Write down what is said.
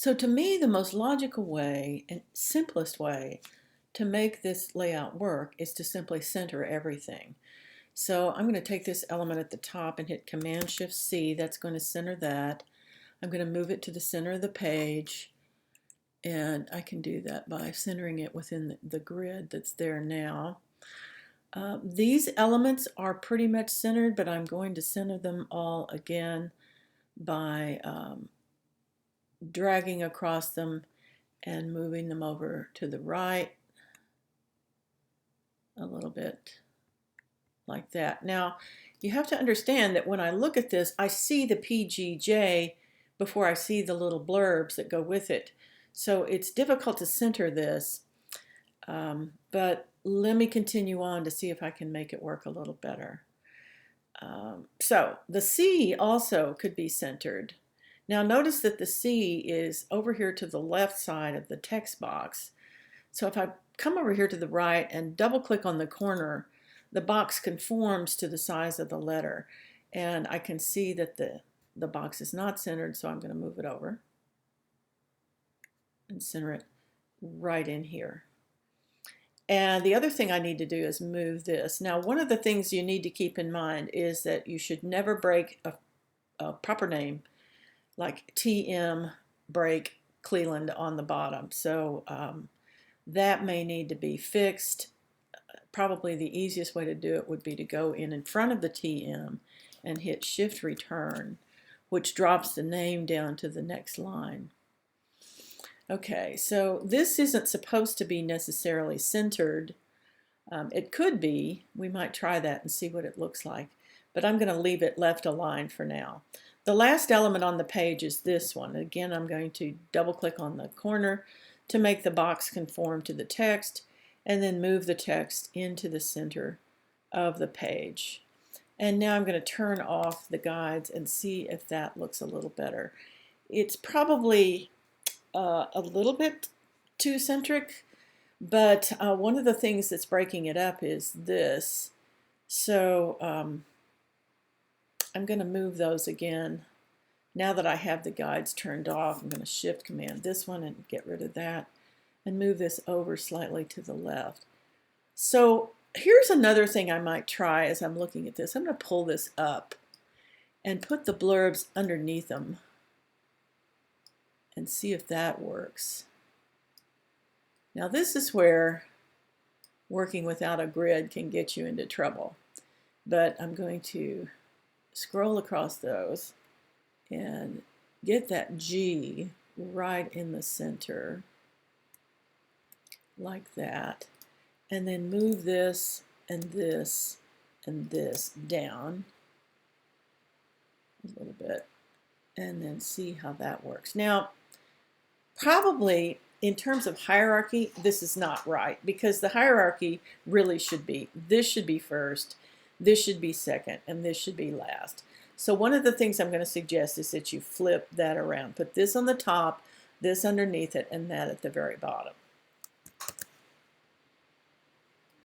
So to me, the most logical way and simplest way to make this layout work is to simply center everything. So I'm going to take this element at the top and hit Command-Shift-C. That's going to center that. I'm going to move it to the center of the page, and I can do that by centering it within the grid that's there now. These elements are pretty much centered, but I'm going to center them all again by dragging across them and moving them over to the right a little bit like that. Now, you have to understand that when I look at this, I see the PGJ before I see the little blurbs that go with it. So it's difficult to center this, but let me continue on to see if I can make it work a little better. So the C also could be centered. Now notice that the C is over here to the left side of the text box. So if I come over here to the right and double click on the corner, the box conforms to the size of the letter. And I can see that the box is not centered, so I'm going to move it over and center it right in here. And the other thing I need to do is move this. Now, one of the things you need to keep in mind is that you should never break a proper name like TM break Cleland on the bottom. So that may need to be fixed. Probably the easiest way to do it would be to go in front of the TM and hit Shift Return, which drops the name down to the next line. Okay, so this isn't supposed to be necessarily centered. It could be. We might try that and see what it looks like, but I'm going to leave it left aligned for now. The last element on the page is this one. Again, I'm going to double click on the corner to make the box conform to the text, and then move the text into the center of the page. And now I'm going to turn off the guides and see if that looks a little better. It's probably a little bit too centric, but one of the things that's breaking it up is this. So I'm going to move those again. Now that I have the guides turned off, I'm going to Shift Command this one and get rid of that and move this over slightly to the left. So here's another thing I might try as I'm looking at this. I'm going to pull this up and put the blurbs underneath them and see if that works. Now this is where working without a grid can get you into trouble. But I'm going to scroll across those and get that G right in the center, like that. And then move this and this and this down a little bit, and then see how that works. Now, probably in terms of hierarchy, this is not right, because the hierarchy really should be, this should be first, this should be second, and this should be last. So one of the things I'm going to suggest is that you flip that around. Put this on the top, this underneath it, and that at the very bottom.